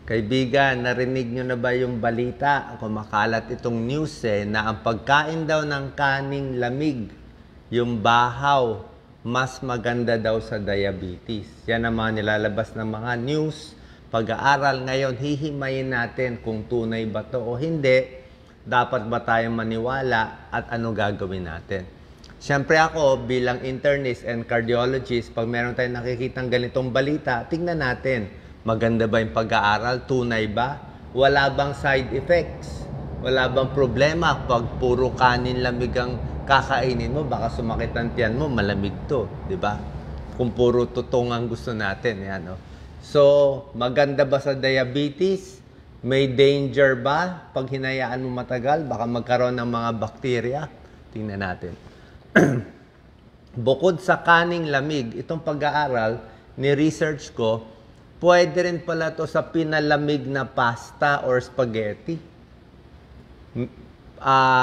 Kaibigan, narinig nyo na ba yung balita? Kumakalat itong news na ang pagkain daw ng kaning lamig, yung bahaw, mas maganda daw sa diabetes. Yan ang mga nilalabas ng mga news. Pag-aaral ngayon, hihimayin natin kung tunay ba to o hindi. Dapat ba tayong maniwala at ano gagawin natin? Siyempre ako, bilang internist and cardiologist, pag meron tayong nakikitang ganitong balita, tingnan natin. Maganda ba yung pag-aaral? Tunay ba? Wala bang side effects? Wala bang problema pag puro kanin lamig ang kakainin mo? Baka sumakit ang tiyan mo, malamig to, di ba? Kung puro tutong ang gusto natin, yan, no? So, maganda ba sa diabetes? May danger ba pag hinayaan mo matagal? Baka magkaroon ng mga bakterya? Tingnan natin. Bukod sa kaning lamig, itong pag-aaral, ni-research ko, pwede rin pala to sa pinalamig na pasta or spaghetti.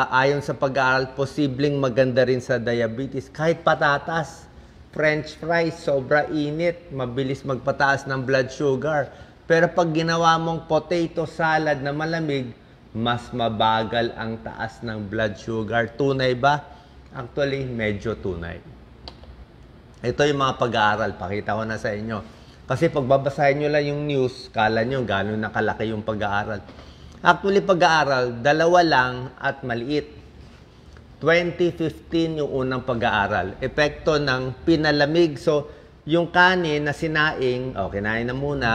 Ayon sa pag-aaral, posibleng maganda rin sa diabetes. Kahit patatas, french fries, sobra init, mabilis magpataas ng blood sugar. Pero pag ginawa mong potato salad na malamig, mas mabagal ang taas ng blood sugar. Tunay ba? Actually, medyo tunay. Ito yung mga pag-aaral. Pakita ko na sa inyo. Kasi pag babasahin nyo lang yung news, kala nyo gano'n nakalaki yung pag-aaral. Actually, pag-aaral, dalawa lang at maliit. 2015 yung unang pag-aaral. Epekto ng pinalamig. So, yung kanin na sinaing, kinain na muna.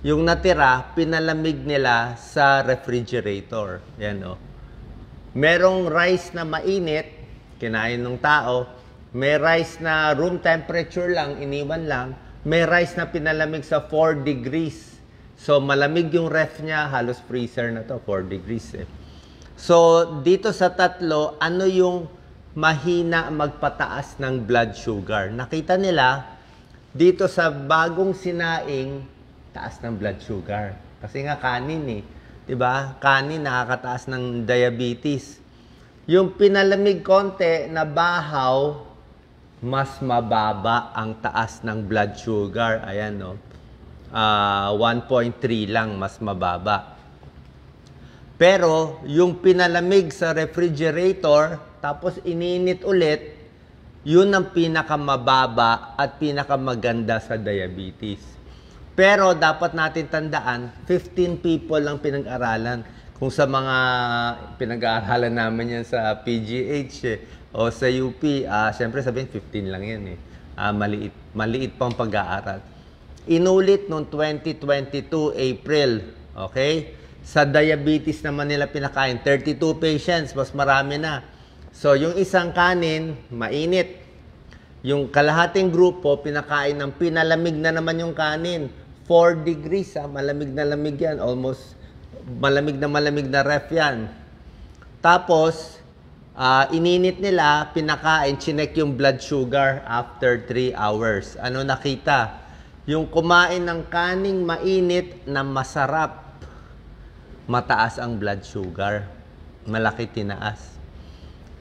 Yung natira, pinalamig nila sa refrigerator. Yan, o. Merong rice na mainit, kinain ng tao. May rice na room temperature lang, iniwan lang. May rice na pinalamig sa 4 degrees. So, malamig yung ref niya. Halos freezer na to, 4 degrees eh. So, dito sa tatlo, ano yung mahina magpataas ng blood sugar? Nakita nila, dito sa bagong sinaing, taas ng blood sugar. Kasi nga kanin eh. Diba? Kanin nakakataas ng diabetes. Yung pinalamig konti na bahaw, mas mababa ang taas ng blood sugar. Ayan, no? 1.3 lang, mas mababa. Pero, yung pinalamig sa refrigerator, tapos ininit ulit, yun ang pinakamababa at pinakamaganda sa diabetes. Pero, dapat natin tandaan, 15 people lang pinag-aralan. Kung sa mga pinag-aaralan namin yan sa PGH o sa UP, siyempre sabihin 15 lang yan eh. Maliit pang pag-aaral. Inulit noong 2022 April, okay? Sa diabetes naman nila pinakain, 32 patients, mas marami na. So, yung isang kanin, mainit. Yung kalahating grupo, pinakain ng pinalamig na naman yung kanin. 4 degrees, malamig na lamig yan. Almost malamig na ref yan. Tapos, ininit nila, pinakain, chinek yung blood sugar after 3 hours. Ano nakita? Yung kumain ng kaning mainit na masarap, mataas ang blood sugar. Malaki tinaas.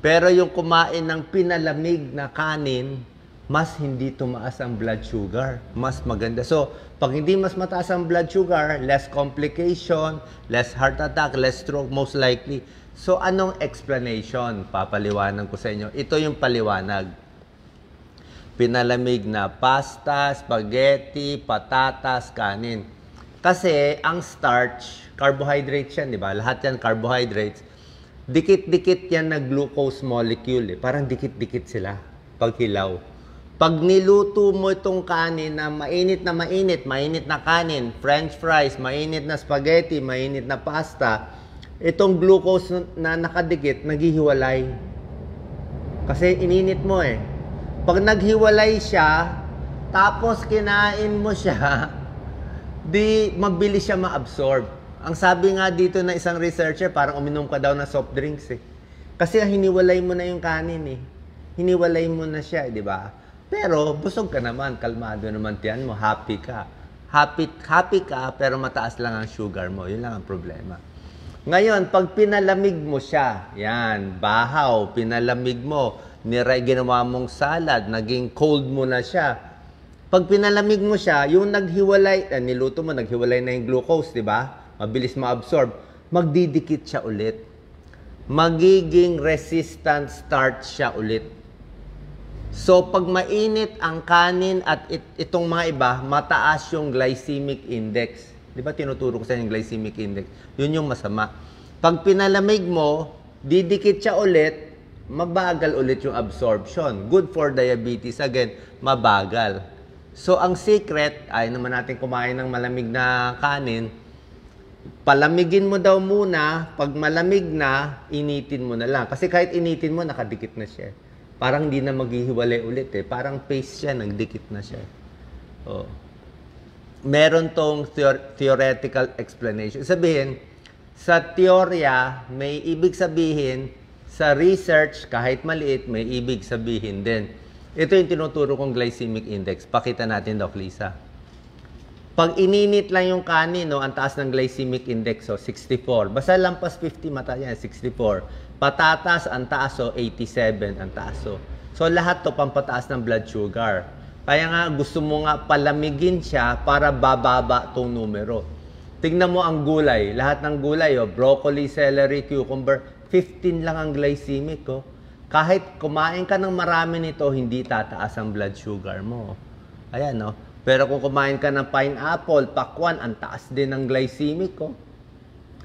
Pero yung kumain ng pinalamig na kanin, mas hindi tumaas ang blood sugar. Mas maganda. So, pag hindi mas mataas ang blood sugar, less complication, less heart attack, less stroke, most likely. So, anong explanation? Papaliwanag ko sa inyo. Ito yung paliwanag. Pinalamig na pasta, spaghetti, patatas, kanin. Kasi, ang starch, carbohydrates yan, di ba? Lahat yan carbohydrates. Dikit-dikit yan na glucose molecule. Parang dikit-dikit sila pag hilaw. Pag niluto mo itong kanin na mainit na kanin, french fries, mainit na spaghetti, mainit na pasta, itong glucose na nakadikit, naghihiwalay. Kasi ininit mo eh. Pag naghiwalay siya, tapos kinain mo siya, di mabilis siya ma-absorb. Ang sabi nga dito na isang researcher, parang uminom ka daw na soft drinks eh. Kasi hiniwalay mo na yung kanin eh. Hiniwalay mo na siya, di ba? Pero busog ka naman, kalmado naman tiyan mo, happy ka. Happy ka, pero mataas lang ang sugar mo. Yun lang ang problema. Ngayon, pag pinalamig mo siya, yan, bahaw, pinalamig mo, ginawa mong salad, naging cold mo na siya, Pag pinalamig mo siya, yung naghiwalay, niluto mo, naghiwalay na yung glucose, di ba? Mabilis ma-absorb. Magdidikit siya ulit. Magiging resistant starch siya ulit. So, pag mainit ang kanin at itong mga iba, mataas yung glycemic index. Di ba tinuturo ko sa yung glycemic index? Yun yung masama. Pag pinalamig mo, didikit siya ulit, mabagal ulit yung absorption. Good for diabetes. Again, mabagal. So, ang secret, ay naman natin kumain ng malamig na kanin, palamigin mo daw muna, pag malamig na, initin mo na lang. Kasi kahit initin mo, nakadikit na siya. Parang hindi na maghihiwalay ulit eh. Parang paste siya, nagdikit na siya. Oh. Meron tong theoretical explanation. Sabihin, sa teorya, may ibig sabihin, sa research, kahit maliit, may ibig sabihin din. Ito yung tinuturo kong glycemic index. Pakita natin, Doc Lisa. Pag ininit lang yung kanin, no, ang taas ng glycemic index, so 64. Basta lampas 50, mata yan, 64. Patatas, ang taas, so 87, ang taas. So lahat to pampataas ng blood sugar. Kaya nga, gusto mo nga palamigin siya para bababa tong numero. Tignan mo ang gulay. Lahat ng gulay, broccoli, celery, cucumber, 15 lang ang glycemic, Kahit kumain ka ng marami nito, hindi tataas ang blood sugar mo. Ayan, no? Pero kung kumain ka ng pineapple, pakwan, ang taas din ng glycemic,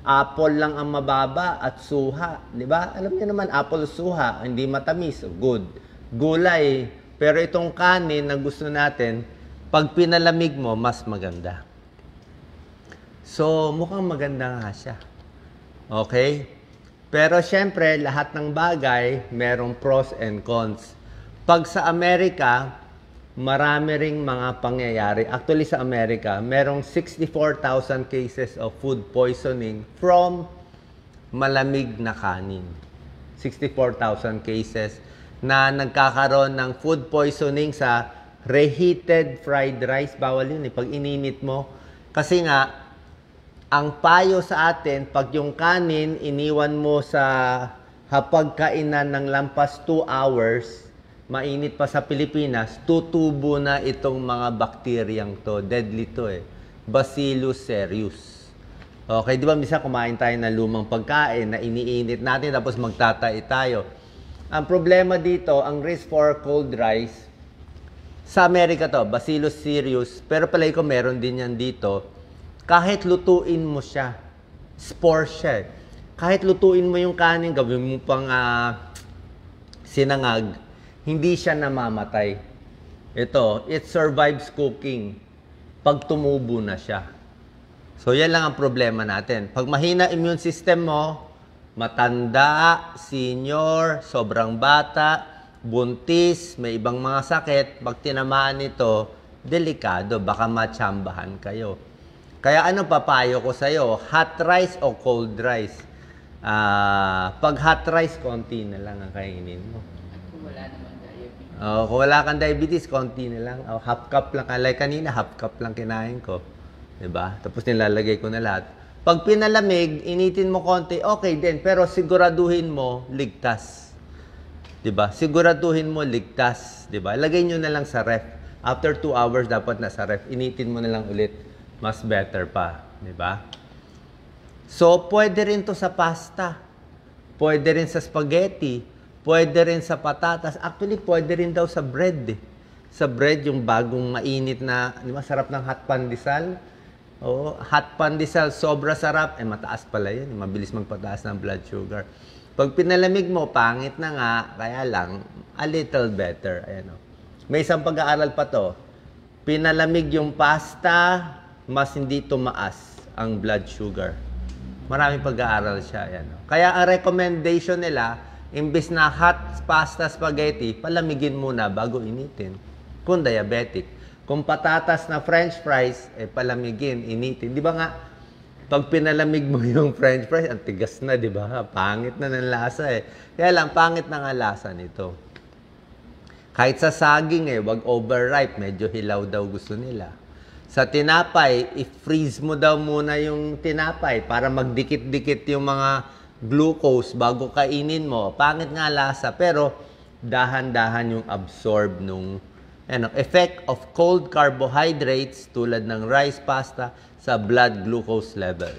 Apple lang ang mababa at suha. Di ba? Alam niyo naman, apple suha, hindi matamis. Good. Gulay. Pero itong kanin na gusto natin, pag pinalamig mo, mas maganda. So, mukhang maganda nga siya. Okay? Pero syempre, lahat ng bagay, merong pros and cons. Pag sa Amerika, marami ring mga pangyayari. Actually, sa Amerika, merong 64,000 cases of food poisoning from malamig na kanin. 64,000 cases na nagkakaroon ng food poisoning sa reheated fried rice. Bawal yun pag ininit mo. Kasi nga, ang payo sa atin, pag yung kanin, iniwan mo sa hapagkainan ng lampas 2 hours, mainit pa sa Pilipinas, tutubo na itong mga bakteryang to. Deadly to Bacillus cereus. Okay, di ba misa kumain tayo ng lumang pagkain na iniinit natin tapos magtatai tayo. Ang problema dito, ang risk for cold rice, sa Amerika to, Bacillus cereus, pero palay ko meron din yan dito. Kahit lutuin mo siya, spore siya. Kahit lutuin mo yung kanin, gawin mo pang sinangag, hindi siya namamatay. Ito, it survives cooking pag tumubo na siya. So, yan lang ang problema natin. Pag mahina immune system mo, matanda, senior, sobrang bata, buntis, may ibang mga sakit, pag tinamaan ito, delikado, baka matsambahan kayo. Kaya ano papayo ko sa'yo? Hot rice o cold rice? Pag hot rice, konti na lang ang kainin mo. Kung wala naman diabetes. Kung wala kang diabetes, konti na lang. Half cup lang. Like kanina, half cup lang kinain ko. Diba? Tapos nilalagay ko na lahat. Pag pinalamig, initin mo konti, okay din. Pero siguraduhin mo, ligtas. Diba? Siguraduhin mo, ligtas. Diba? Lagay nyo na lang sa ref. After 2 hours, dapat nasa ref. Initin mo na lang ulit. Mas better pa, di ba? So, pwede rin to sa pasta. Pwede rin sa spaghetti. Pwede rin sa patatas. Actually, pwede rin daw sa bread. Sa bread, yung bagong mainit na, di ba, sarap ng hot pandesal. Oo, hot pandesal, sobra sarap. Mataas pala yun. Mabilis magpataas ng blood sugar. Pag pinalamig mo, pangit na nga. Kaya lang, a little better. Ayan, may isang pag-aaral pa to. Pinalamig yung pasta, mas hindi tumaas ang blood sugar. Maraming pag-aaral siya. Yan. Kaya ang recommendation nila, imbis na hot pasta spaghetti, palamigin muna bago initin. Kung diabetic. Kung patatas na french fries, palamigin, initin. Di ba nga, pag pinalamig mo yung french fries, ang tigas na, di ba? Pangit na ng lasa Kaya lang, pangit na nga lasa nito. Kahit sa saging wag overripe, medyo hilaw daw gusto nila. Sa tinapay, i-freeze mo daw muna yung tinapay para magdikit-dikit yung mga glucose bago kainin mo. Pangit nga lasa, pero dahan-dahan yung absorb nung Ano, effect of cold carbohydrates tulad ng rice, pasta sa blood glucose level.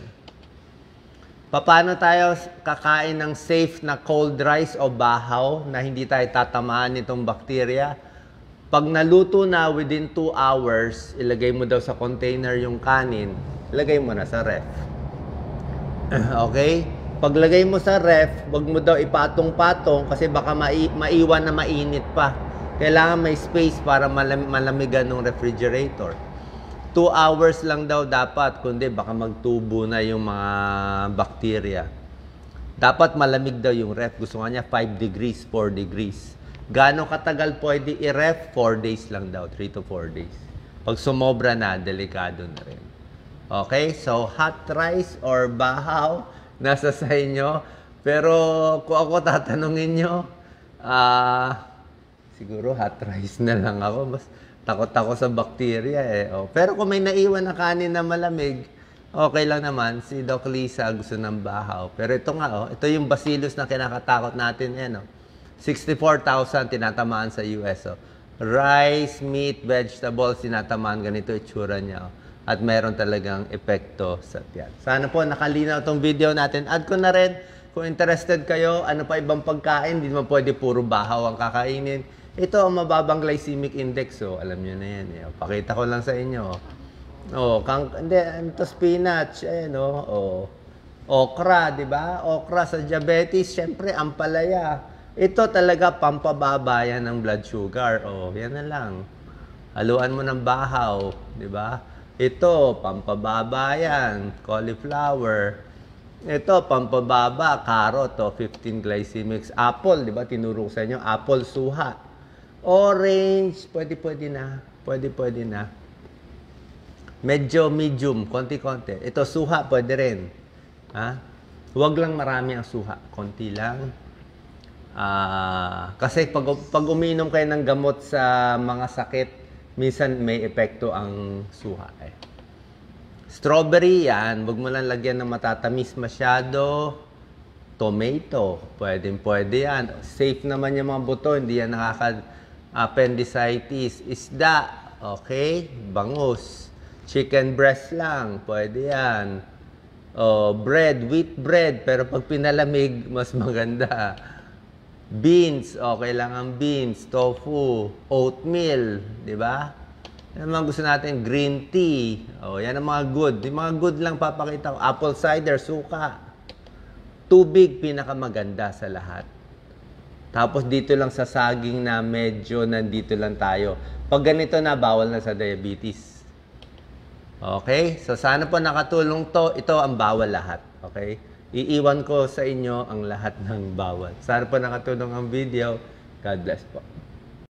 Paano tayo kakain ng safe na cold rice o bahaw na hindi tayo tatamaan nitong bacteria? Pag naluto na within 2 hours, ilagay mo daw sa container yung kanin, ilagay mo na sa ref. Okay? Paglagay mo sa ref, wag mo daw ipatong-patong kasi baka maiwan na mainit pa. Kailangan may space para malamigan ng refrigerator. 2 hours lang daw dapat, kundi baka magtubo na yung mga bacteria. Dapat malamig daw yung ref. Gusto nga niya 5 degrees, 4 degrees. Gaano katagal pwede i-ref? 4 days lang daw, 3 to 4 days. Pag sumobra na, delikado na rin. Okay? So, hot rice or bahaw, nasa sa inyo. Pero kung ako tatanungin nyo, siguro hot rice na lang ako. Mas takot ako sa bacteria eh. Oh. Pero kung may naiwan na kanin na malamig, okay lang naman. Si Doc Lisa gusto ng bahaw. Pero ito nga, oh, ito yung bacillus na kinakatakot natin. Yan, oh. 64,000 tinatamaan sa US. Oh. Rice, meat, vegetables, tinatamaan. Ganito itsura niya. Oh. At meron talagang epekto sa tiyan. Sana po nakalinaw itong video natin. Add ko na rin, kung interested kayo, ano pa ibang pagkain, hindi naman pwede puro bahaw ang kakainin. Ito ang mababang glycemic index. So, alam nyo na yan. Eh. Pakita ko lang sa inyo. Oh, ito spinach. Ayan, oh. Okra, di ba? Okra sa diabetes, syempre, ampalaya. Ito talaga pampababa yan ng blood sugar. Oh, yan na lang. Haluan mo ng bahaw, di ba? Ito, pampababa yan. Cauliflower. Ito, pampababa. Carrot, 15 glycemics. Apple, di ba? Tinuro ko sa inyo. Apple, suha. Orange, pwede na. Pwede na. Medyo medium, konti-konti. Ito, suha, pwede rin. Ha? Huwag lang marami ang suha. Konti lang. Kasi pag uminom kayo ng gamot sa mga sakit, minsan may epekto ang suha. Eh. Strawberry, yan. Huwag mo lang lagyan ng matatamis masyado. Tomato, pwede yan. Safe naman yung mga buto, hindi yan appendicitis. Isda, okay? Bangus. Chicken breast lang, pwede yan. Bread, wheat bread, pero pag pinalamig, mas maganda. Beans, okay lang ang beans. Tofu, oatmeal, di ba? Yan ang mga gusto natin, green tea. Yan ang mga good. Yung mga good lang papakita ko. Apple cider, suka. Tubig, pinakamaganda sa lahat. Tapos dito lang sa saging na medyo nandito lang tayo. Pag ganito na, bawal na sa diabetes. Okay? So sana po nakatulong to. Ito ang bawal lahat. Okay? Iiwan ko sa inyo ang lahat ng bawal. Sana po nakatulong ang video. God bless po.